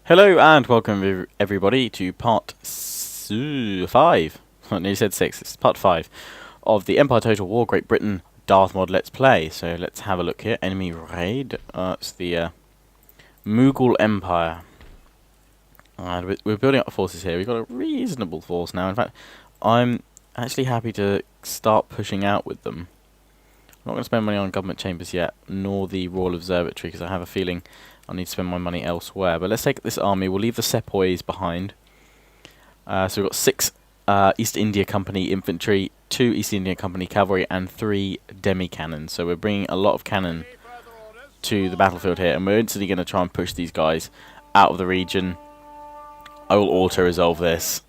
Hello and welcome everybody to part 5. I nearly said 6, it's part 5 of the Empire Total War Great Britain Darthmod Let's Play. So let's have a look here. Enemy raid. It's the Mughal Empire. And we're building up forces here. We've got a reasonable force now. In fact, I'm actually happy to start pushing out with them. I'm not going to spend money on government chambers yet, nor the Royal Observatory, because I have a feeling I need to spend my money elsewhere. But let's take this army. We'll leave the sepoys behind. So we've got 6 East India Company infantry, 2 East India Company cavalry, and 3 demi-cannons. So we're bringing a lot of cannon to the battlefield here, and we're instantly going to try and push these guys out of the region. I will auto-resolve this.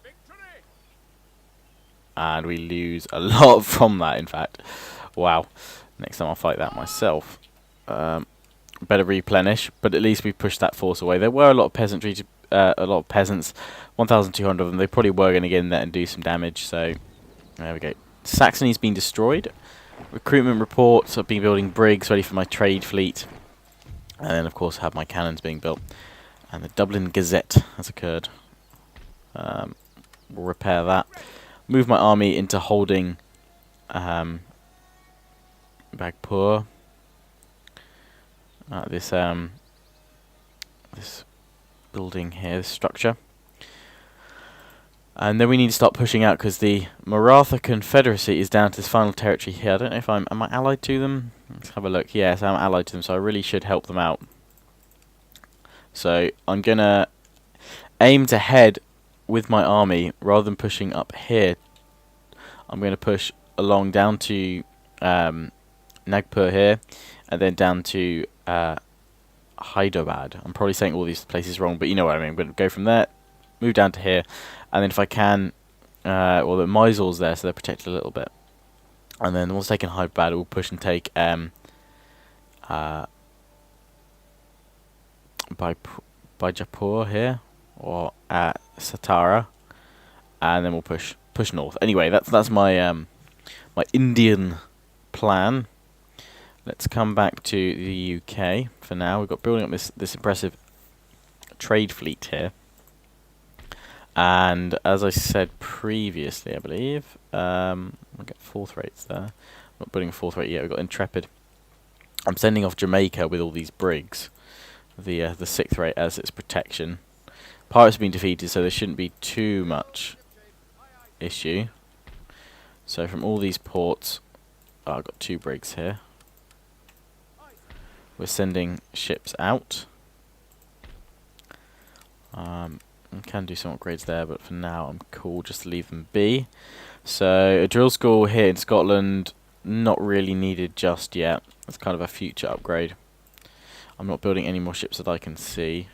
And we lose a lot from that, in fact. Wow. Next time I'll fight that myself. Better replenish, but at least we pushed that force away. There were a lot of peasantry, a lot of peasants, 1,200 of them. They probably were going to get in there and do some damage. So there we go. Saxony's been destroyed. Recruitment reports. I've been building brigs ready for my trade fleet, and then of course have my cannons being built. And the Dublin Gazette has occurred. We'll repair that. Move my army into holding Bagpur. This building here, this structure. And then we need to start pushing out because the Maratha Confederacy is down to this final territory here. I don't know if am I allied to them? Let's have a look. Yes, I'm allied to them, so I really should help them out. So I'm gonna aim to head with my army rather than pushing up here. I'm gonna push along down to Nagpur here, and then down to Hyderabad. I'm probably saying all these places wrong, but you know what I mean. I'm going to go from there, move down to here, and then if I can, well, the Mysol's there, so they're protected a little bit. And then once taken Hyderabad, we'll push and take Bijapur here, or Satara, and then we'll push north. Anyway, that's my my Indian plan. Let's come back to the UK for now. We've got building up this impressive trade fleet here. And as I said previously, I believe, we'll get 4th rates there. I'm not building a 4th rate yet. We've got Intrepid. I'm sending off Jamaica with all these brigs. The 6th rate as its protection. Pirates have been defeated, so there shouldn't be too much issue. So from all these ports, I've got 2 brigs here. We're sending ships out. I can do some upgrades there, but for now I'm cool just to leave them be. So a drill school here in Scotland, not really needed just yet. It's kind of a future upgrade. I'm not building any more ships that I can see.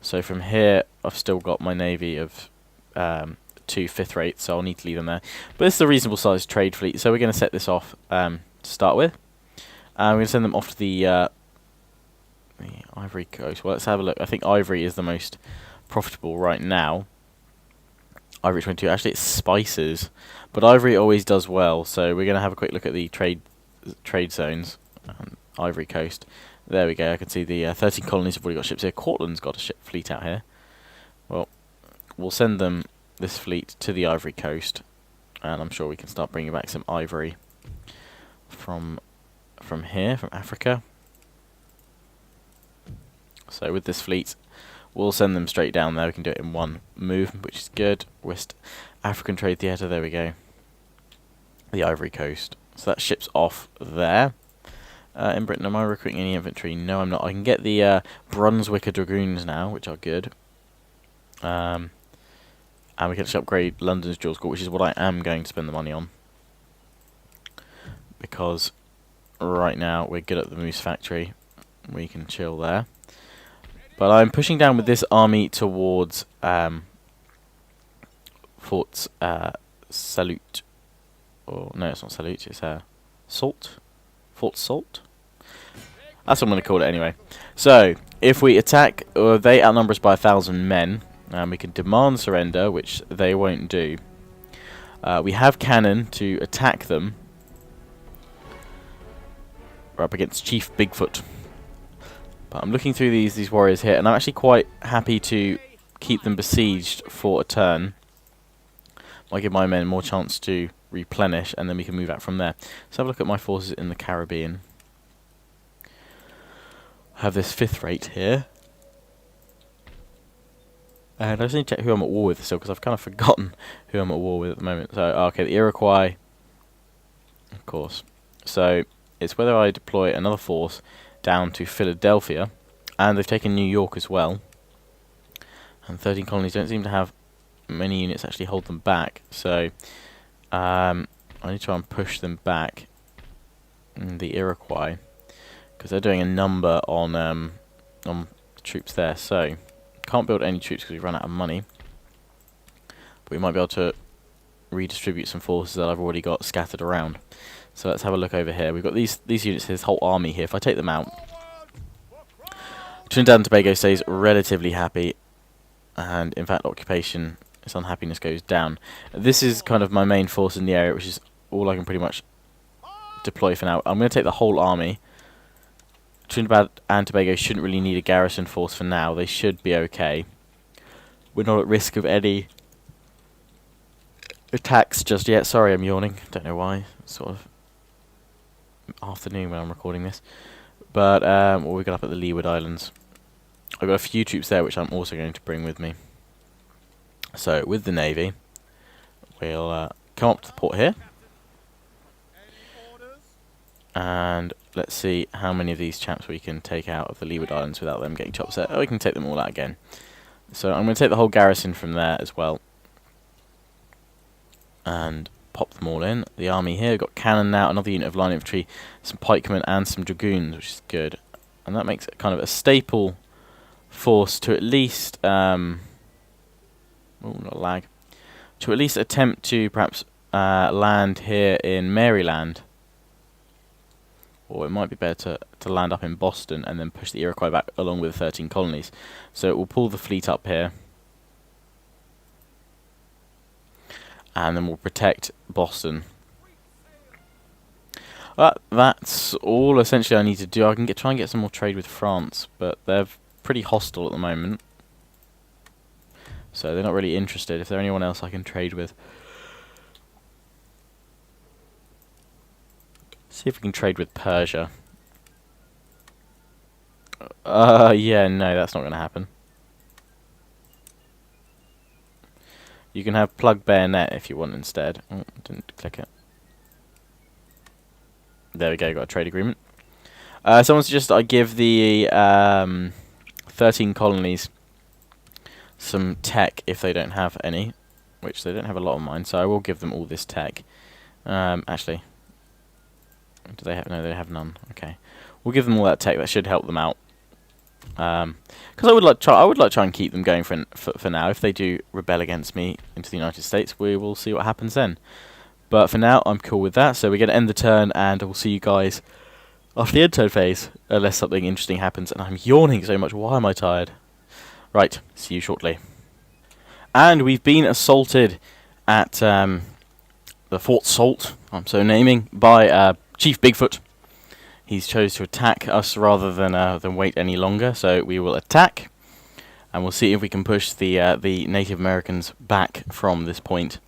So from here I've still got my navy of 2 5th rates, so I'll need to leave them there. But this is a reasonable sized trade fleet, so we're going to set this off to start with. We're going to send them off to the Ivory Coast. Well, let's have a look. I think Ivory is the most profitable right now. Ivory 22. Actually, it's spices, but Ivory always does well. So we're going to have a quick look at the trade zones. Ivory Coast. There we go. I can see the 13 colonies have already got ships here. Cortland's got a ship fleet out here. Well, we'll send them this fleet to the Ivory Coast, and I'm sure we can start bringing back some ivory from here, from Africa. So with this fleet, we'll send them straight down there. We can do it in one move, which is good. West African Trade Theatre, there we go. The Ivory Coast. So that ship's off there. In Britain, am I recruiting any infantry? No, I'm not. I can get the Brunswicker Dragoons now, which are good. And we can just upgrade London's Dual School, which is what I am going to spend the money on. Because right now we're good at the Moose Factory. We can chill there. But I'm pushing down with this army towards Fort Salute. Or no, it's not Salute, it's Salt. Fort Salt? That's what I'm going to call it anyway. So, if we attack, they outnumber us by 1,000 men. And we can demand surrender, which they won't do. We have cannon to attack them. We're up against Chief Bigfoot. But I'm looking through these warriors here, and I'm actually quite happy to keep them besieged for a turn. Might give my men more chance to replenish, and then we can move out from there. Let's have a look at my forces in the Caribbean. I have this 5th rate here. And I just need to check who I'm at war with still, because I've kind of forgotten who I'm at war with at the moment. So, okay, the Iroquois, of course. So, it's whether I deploy another force down to Philadelphia, and they've taken New York as well. And 13 colonies don't seem to have many units actually hold them back. So, I need to try and push them back, the Iroquois, because they're doing a number on troops there. So, can't build any troops because we've run out of money. But we might be able to redistribute some forces that I've already got scattered around. So let's have a look over here. We've got these units, this whole army here. If I take them out, Trinidad and Tobago stays relatively happy. And in fact, occupation, its unhappiness goes down. This is kind of my main force in the area, which is all I can pretty much deploy for now. I'm going to take the whole army. Trinidad and Tobago shouldn't really need a garrison force for now. They should be okay. We're not at risk of any attacks just yet. Sorry, I'm yawning. Don't know why. It's sort of afternoon when I'm recording this. But what we got up at the Leeward Islands. I've got a few troops there which I'm also going to bring with me. So with the Navy, we'll come up to the port here. And let's see how many of these chaps we can take out of the Leeward Islands without them getting chopped set. Oh, we can take them all out again. So I'm going to take the whole garrison from there as well. And pop them all in. The army here, we've got cannon now, another unit of line infantry, some pikemen and some dragoons, which is good. And that makes it kind of a staple force to at least... oh, not lag. To at least attempt to perhaps land here in Maryland. Or it might be better to land up in Boston and then push the Iroquois back along with the 13 colonies. So we'll pull the fleet up here. And then we'll protect Boston. That's all essentially I need to do. I can try and get some more trade with France, but they're pretty hostile at the moment. So they're not really interested. If there's anyone else I can trade with. See if we can trade with Persia. Yeah, no, that's not going to happen. You can have plug bayonet if you want instead. Oh, didn't click it. There we go, got a trade agreement. Someone suggested I give the 13 colonies some tech if they don't have any, which they don't have a lot of mine, so I will give them all this tech. Actually, do they have? No, they have none. Okay, we'll give them all that tech. That should help them out. Because I would like to try and keep them going for now. If they do rebel against me into the United States, we will see what happens then. But for now, I'm cool with that. So we're going to end the turn, and we'll see you guys after the end turn phase, unless something interesting happens. And I'm yawning so much. Why am I tired? Right, see you shortly. And we've been assaulted at the Fort Salt, I'm so naming, by Chief Bigfoot. He's chose to attack us rather than wait any longer, so we will attack, and we'll see if we can push the Native Americans back from this point.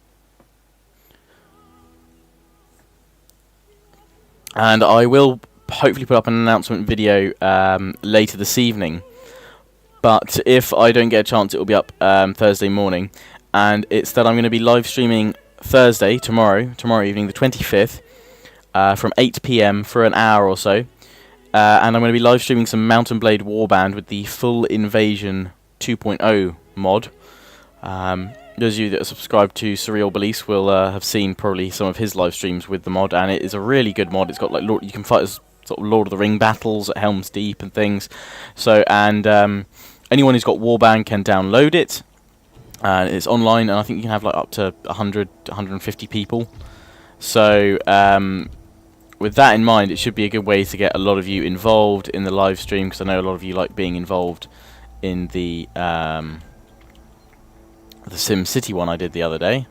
And I will hopefully put up an announcement video later this evening, but if I don't get a chance, it will be up Thursday morning, and it's that I'm going to be live streaming Thursday, tomorrow evening, the 25th. From 8 PM for an hour or so, and I'm going to be live streaming some Mountain Blade Warband with the Full Invasion 2.0 mod. Those of you that are subscribed to Surreal Beliefs will have seen probably some of his live streams with the mod, and it is a really good mod. It's got like you can fight as sort of Lord of the Ring battles at Helm's Deep and things. So anyone who's got Warband can download it, and it's online, and I think you can have like up to 100 to 150 people. So with that in mind, it should be a good way to get a lot of you involved in the live stream, because I know a lot of you like being involved in the Sim City one I did the other day.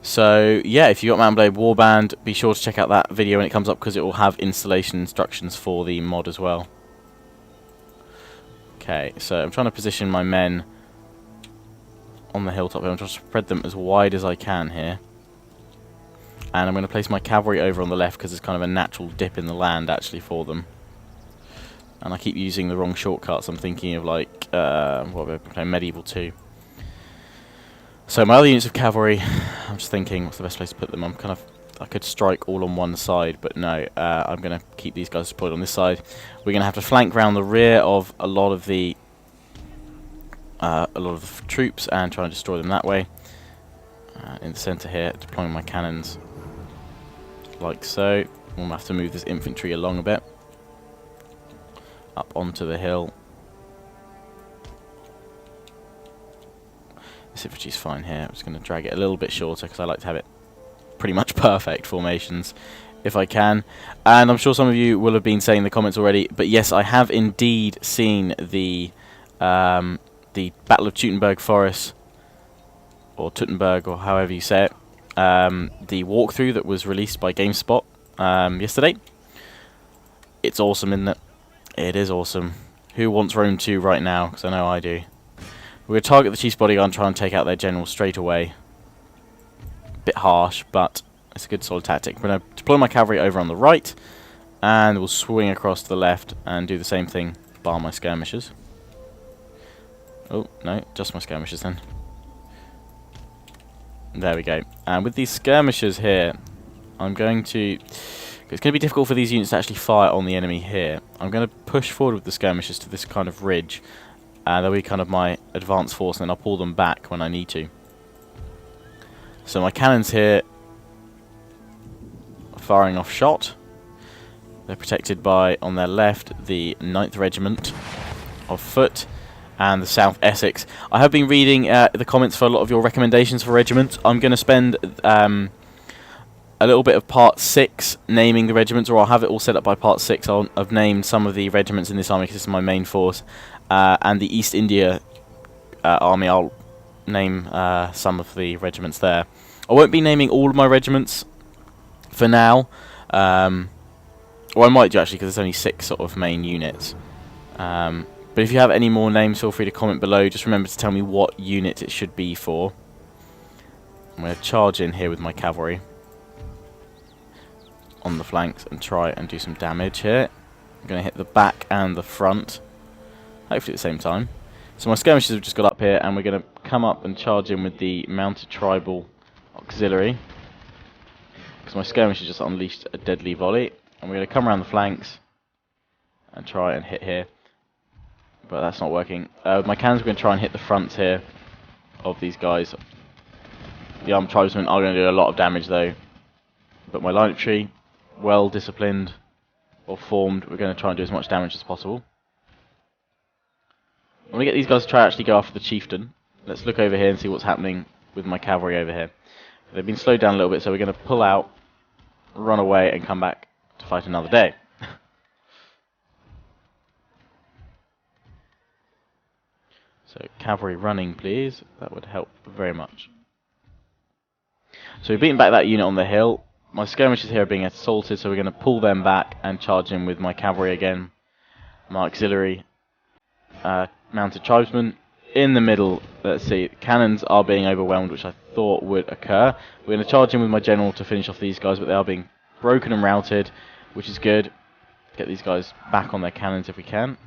So yeah, if you got Mountain Blade Warband, be sure to check out that video when it comes up, because it will have installation instructions for the mod as well. Okay, so I'm trying to position my men on the hilltop here. I'm trying to spread them as wide as I can here. And I'm going to place my cavalry over on the left because there's kind of a natural dip in the land actually for them. And I keep using the wrong shortcuts. I'm thinking of like, what we're playing, Medieval 2. So my other units of cavalry, I'm just thinking what's the best place to put them. I could strike all on one side, but no, I'm going to keep these guys deployed on this side. We're going to have to flank round the rear of a lot of the troops and try and destroy them that way. In the centre here, deploying my cannons like so. We'll have to move this infantry along a bit, up onto the hill. This infantry's fine here. I'm just going to drag it a little bit shorter because I like to have it pretty much perfect formations if I can. And I'm sure some of you will have been saying in the comments already, but yes, I have indeed seen the Battle of Teutoburg Forest, or Teutoburg, or however you say it, the walkthrough that was released by GameSpot yesterday. It's awesome, isn't it? It is awesome. Who wants Rome 2 right now? Because I know I do. We're going to target the Chief's bodyguard and try and take out their general straight away. Bit harsh, but it's a good solid tactic. I'm going to deploy my cavalry over on the right, and we'll swing across to the left and do the same thing, bar my skirmishers. Oh, no, just my skirmishers then. There we go. And with these skirmishers here, I'm going to... It's going to be difficult for these units to actually fire on the enemy here. I'm going to push forward with the skirmishers to this kind of ridge. That'll be kind of my advance force, and then I'll pull them back when I need to. So my cannons here are firing off shot. They're protected by, on their left, the 9th Regiment of Foot and the South Essex. I have been reading the comments for a lot of your recommendations for regiments. I'm going to spend a little bit of Part 6 naming the regiments, or I'll have it all set up by Part 6. I've named some of the regiments in this army because this is my main force. And the East India army, I'll name some of the regiments there. I won't be naming all of my regiments for now. Or I might do actually, because there's only 6 sort of main units. But if you have any more names, feel free to comment below. Just remember to tell me what unit it should be for. I'm going to charge in here with my cavalry on the flanks and try and do some damage here. I'm going to hit the back and the front, hopefully at the same time. So my skirmishers have just got up here, and we're going to come up and charge in with the mounted tribal auxiliary, because my skirmishers just unleashed a deadly volley. And we're going to come around the flanks and try and hit here, but that's not working. With my cannons, we're going to try and hit the fronts here of these guys. The armed tribesmen are going to do a lot of damage though, but my line infantry, well disciplined or formed, we're going to try and do as much damage as possible. I'm going to get these guys to try actually go after the chieftain. Let's look over here and see what's happening with my cavalry over here. They've been slowed down a little bit, so we're going to pull out, run away, and come back to fight another day. So cavalry running, please. That would help very much. So we've beaten back that unit on the hill. My skirmishers here are being assaulted, so we're going to pull them back and charge in with my cavalry again. My auxiliary, mounted tribesmen. In the middle, let's see, cannons are being overwhelmed, which I thought would occur. We're going to charge in with my general to finish off these guys, but they are being broken and routed, which is good. Get these guys back on their cannons if we can.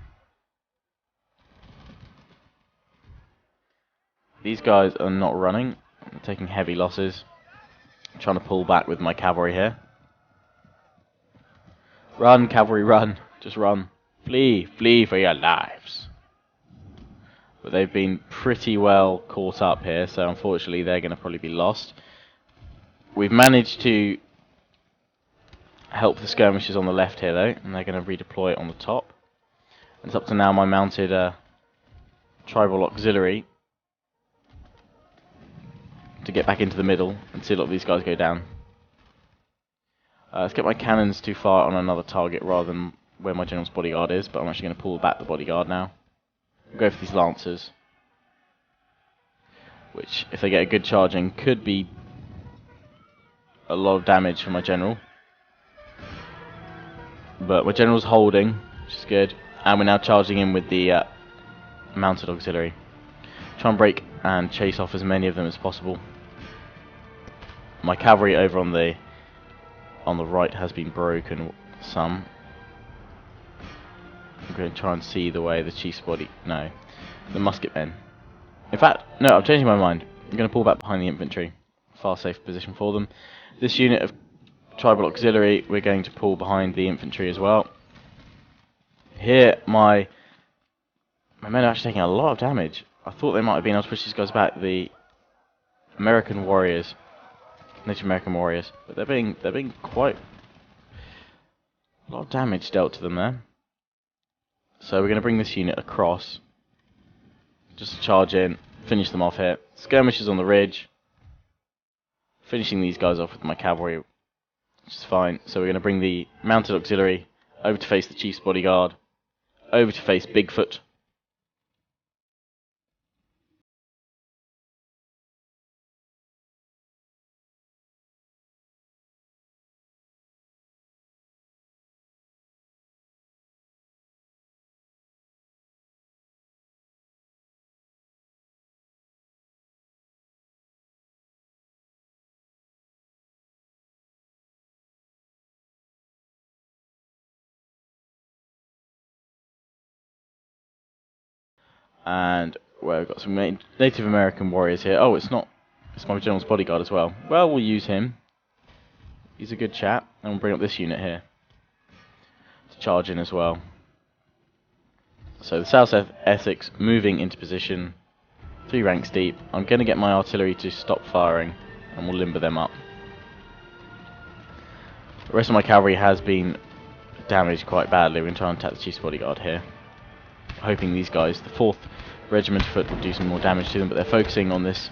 These guys are not running. I'm taking heavy losses. I'm trying to pull back with my cavalry here. Run, cavalry, run. Just run. Flee, flee for your lives. But they've been pretty well caught up here, so unfortunately they're going to probably be lost. We've managed to help the skirmishers on the left here though, and they're going to redeploy on the top. It's up to now my mounted tribal auxiliary to get back into the middle and see a lot of these guys go down. Let's get my cannons too far on another target rather than where my general's bodyguard is, but I'm actually going to pull back the bodyguard now. Go for these lancers, which, if they get a good charging, could be a lot of damage for my general. But my general's holding, which is good, and we're now charging in with the mounted auxiliary. Try and break and chase off as many of them as possible. My cavalry over on the right has been broken some. I'm going to try and see the way the chief's body. No, the musket men. In fact, no, I'm changing my mind. I'm going to pull back behind the infantry. Far safer position for them. This unit of tribal auxiliary, we're going to pull behind the infantry as well. Here, my men are actually taking a lot of damage. I thought they might have been able to push these guys back, the American warriors, Native American warriors, but they're being quite a lot of damage dealt to them there. So we're going to bring this unit across, just to charge in, finish them off here. Skirmishers on the ridge, finishing these guys off with my cavalry, which is fine. So we're going to bring the mounted auxiliary over to face the chief's bodyguard, over to face Bigfoot. And well, we've got some Native American warriors here. Oh, it's not. It's my general's bodyguard as well. Well, we'll use him. He's a good chap. And we'll bring up this unit here to charge in as well. So the South Essex moving into position, 3 ranks deep. I'm going to get my artillery to stop firing, and we'll limber them up. The rest of my cavalry has been damaged quite badly. We're going to try and attack the chief's bodyguard here, hoping these guys, the 4th Regiment of Foot, will do some more damage to them, but they're focusing on this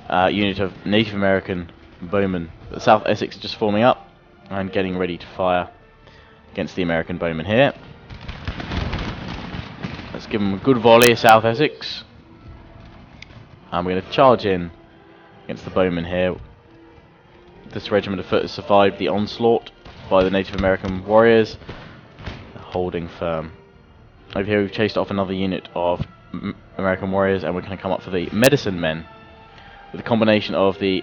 unit of Native American bowmen. The South Essex is just forming up and getting ready to fire against the American bowmen here. Let's give them a good volley, South Essex. And we're going to charge in against the bowmen here. This Regiment of Foot has survived the onslaught by the Native American warriors. They're holding firm. Over here we've chased off another unit of American warriors, and we're going to come up for the medicine men with a combination of the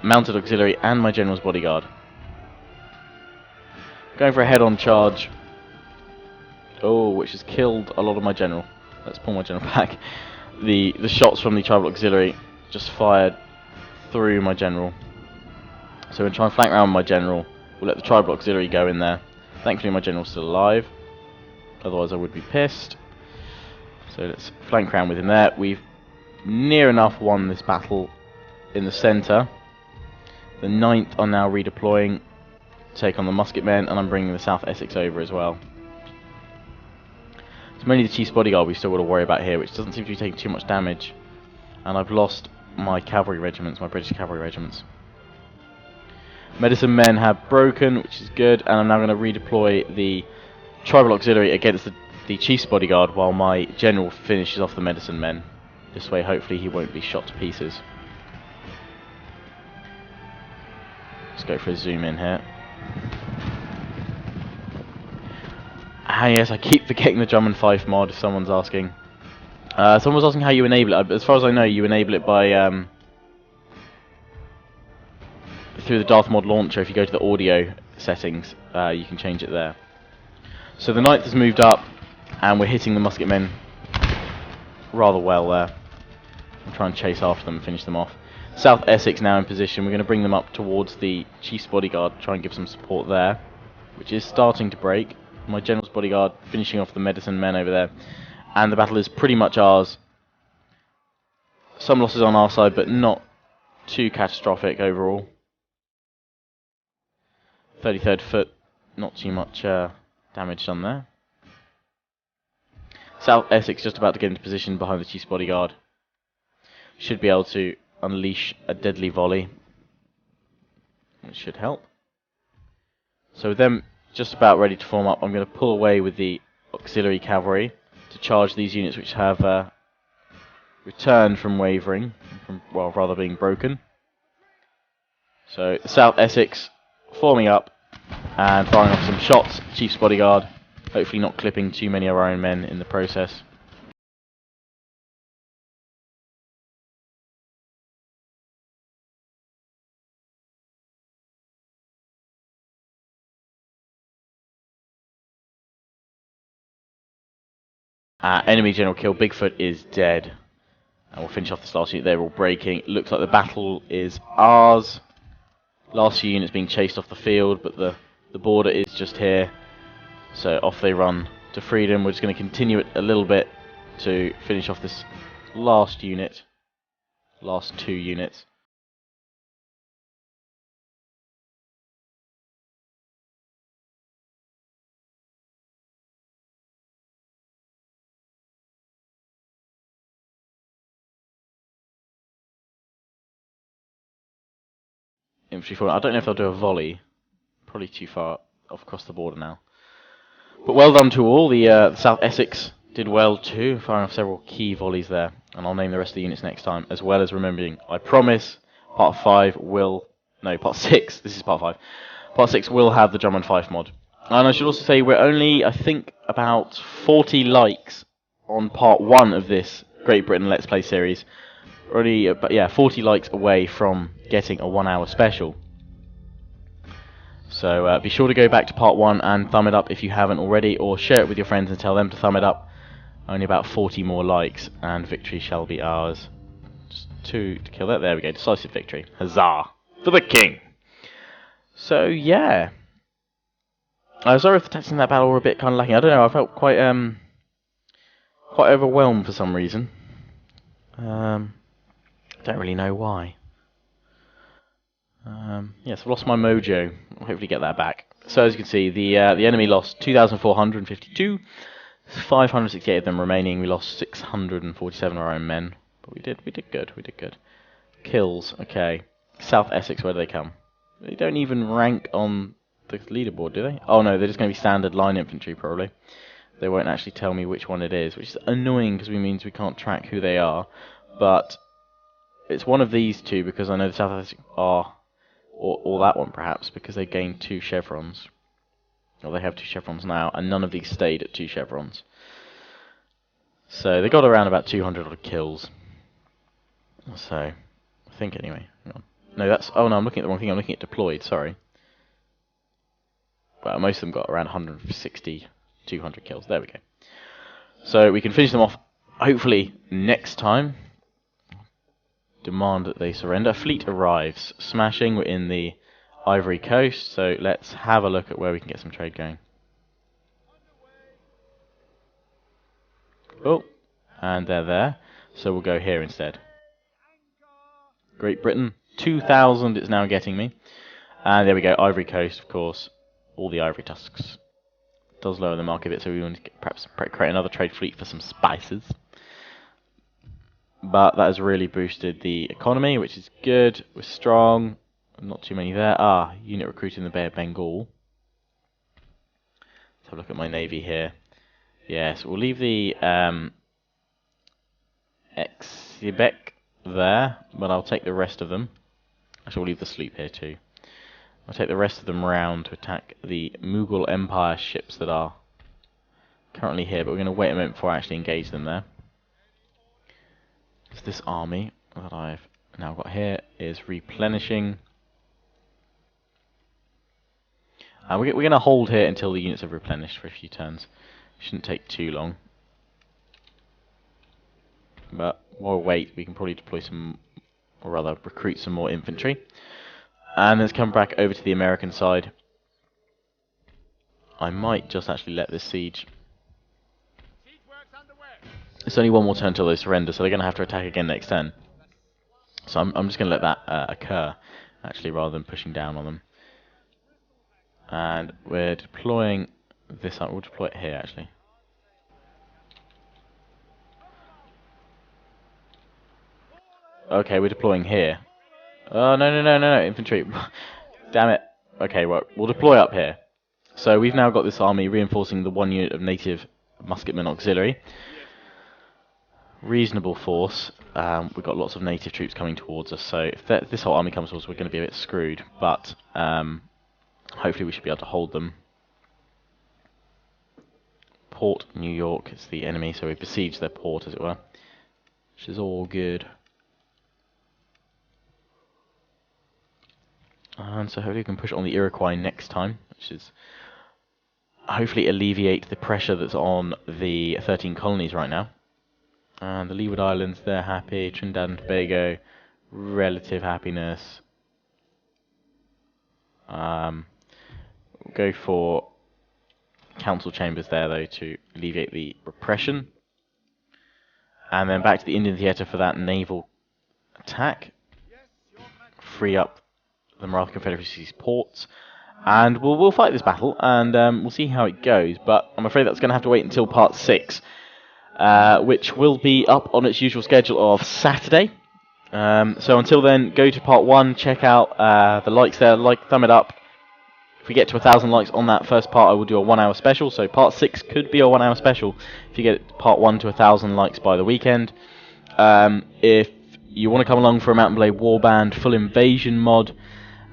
mounted auxiliary and my general's bodyguard. Going for a head-on charge. Oh, which has killed a lot of my general. Let's pull my general back. The shots from the tribal auxiliary just fired through my general. So we'll try and flank around my general. We'll let the tribal auxiliary go in there. Thankfully my general's still alive. Otherwise I would be pissed. So let's flank around with him there. We've near enough won this battle in the centre. The 9th are now redeploying to take on the musket men, and I'm bringing the South Essex over as well. It's mainly the chief's bodyguard we've still got to worry about here, which doesn't seem to be taking too much damage. And I've lost my cavalry regiments, my British cavalry regiments. Medicine men have broken, which is good, and I'm now going to redeploy the tribal auxiliary against the chief's bodyguard while my general finishes off the medicine men. This way hopefully he won't be shot to pieces. Let's go for a zoom in here. Ah yes, I keep forgetting the drum and fife mod if someone's asking. Someone was asking how you enable it. As far as I know, you enable it by through the Darthmod launcher. If you go to the audio settings, you can change it there. So the 9th has moved up, and we're hitting the musket men rather well there. I'll try and chase after them and finish them off. South Essex now in position. We're going to bring them up towards the chief's bodyguard, try and give some support there, which is starting to break. My general's bodyguard finishing off the medicine men over there, and the battle is pretty much ours. Some losses on our side, but not too catastrophic overall. 33rd Foot, not too much damage done there. South Essex just about to get into position behind the chief's bodyguard. Should be able to unleash a deadly volley, which should help. So with them just about ready to form up, I'm going to pull away with the auxiliary cavalry to charge these units which have returned from wavering, well, rather being broken. So the South Essex forming up and firing off some shots. Chief's bodyguard, hopefully not clipping too many of our own men in the process. Enemy general kill. Bigfoot is dead. And we'll finish off this last unit. They're all breaking. Looks like the battle is ours. Last few units being chased off the field, but the border is just here. So off they run to freedom. We're just going to continue it a little bit to finish off this last unit. Last 2 units. Infantry forward. I don't know if they'll do a volley. Probably too far off across the border now. But well done to all. The South Essex did well too, firing off several key volleys there. And I'll name the rest of the units next time, as well as remembering, I promise, part 5 will... No, part 6. This is part 5. Part 6 will have the drum and fife mod. And I should also say we're only, I think, about 40 likes on part 1 of this Great Britain Let's Play series. Already, but yeah, 40 likes away from getting a 1-hour special. So be sure to go back to part 1 and thumb it up if you haven't already, or share it with your friends and tell them to thumb it up. Only about 40 more likes, and victory shall be ours. Just 2 to kill that. There we go, decisive victory. Huzzah! For the king! So, yeah. I was sorry if the tactics in that battle were a bit kind of lacking. I don't know, I felt quite overwhelmed for some reason. Don't really know why. Yes, I've lost my mojo. I'll hopefully get that back. So as you can see, the enemy lost 2,452, 568 of them remaining. We lost 647 of our own men, but we did good. Kills, okay. South Essex, where do they come? They don't even rank on the leaderboard, do they? Oh no, they're just going to be standard line infantry probably. They won't actually tell me which one it is, which is annoying because it means we can't track who they are. But it's one of these two because I know the South Essex are, or that one perhaps, because they gained 2 chevrons. Or they have 2 chevrons now, and none of these stayed at 2 chevrons. So they got around about 200 odd kills. So, I think anyway. Hang on. No, that's... Oh no, I'm looking at the wrong thing. I'm looking at deployed, sorry. Well, most of them got around 160, 200 kills. There we go. So we can finish them off, hopefully, next time. Demand that they surrender. Fleet arrives. Smashing. We're in the Ivory Coast, so let's have a look at where we can get some trade going. Oh, and they're there. So we'll go here instead. Great Britain. 2,000 it's now getting me. And there we go, Ivory Coast, of course. All the ivory tusks. Does lower the market a bit, so we want to perhaps create another trade fleet for some spices. But that has really boosted the economy, which is good. We're strong. Not too many there. Unit recruited in the Bay of Bengal. Let's have a look at my navy here. Yes, we'll leave the Exebec there, but I'll take the rest of them. Actually, we'll leave the sloop here too. I'll take the rest of them round to attack the Mughal Empire ships that are currently here, but we're going to wait a moment before I actually engage them there. So this army that I've now got here is replenishing. We're going to hold here until the units have replenished for a few turns. Shouldn't take too long. But while we wait, we can probably deploy some, or rather recruit some more infantry. And let's come back over to the American side. I might just actually let this siege. It's only one more turn until they surrender, so they're going to have to attack again next turn. So I'm just going to let that occur, actually, rather than pushing down on them. And we're deploying this up. We'll deploy it here, actually. Okay, we're deploying here. Oh, no, infantry. Damn it. Okay, well, we'll deploy up here. So we've now got this army reinforcing the 1 unit of native musketmen auxiliary. Reasonable force. We've got lots of native troops coming towards us, so if this whole army comes towards us, we're going to be a bit screwed. But hopefully we should be able to hold them. Port New York is the enemy, so we besieged their port, as it were. Which is all good. And so hopefully we can push on the Iroquois next time, which is hopefully alleviate the pressure that's on the 13 colonies right now. And the Leeward Islands, they're happy. Trinidad and Tobago, relative happiness. We'll go for council chambers there, though, to alleviate the repression. And then back to the Indian theatre for that naval attack. Free up the Maratha Confederacy's ports. And we'll fight this battle, and we'll see how it goes. But I'm afraid that's going to have to wait until part 6, which will be up on its usual schedule of Saturday. So until then, go to part 1, check out the likes there, thumb it up. If we get to 1,000 likes on that first part, I will do a 1 hour special. So part 6 could be a 1 hour special if you get part 1 to 1,000 likes by the weekend. If you want to come along for a Mountain Blade Warband Full Invasion mod,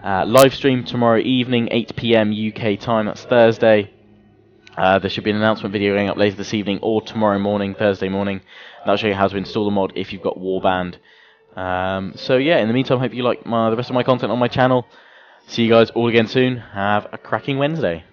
live stream tomorrow evening, 8 PM UK time, that's Thursday. There should be an announcement video going up later this evening or tomorrow morning, Thursday morning. That'll show you how to install the mod if you've got Warband. So yeah, in the meantime, hope you like the rest of my content on my channel. See you guys all again soon. Have a cracking Wednesday.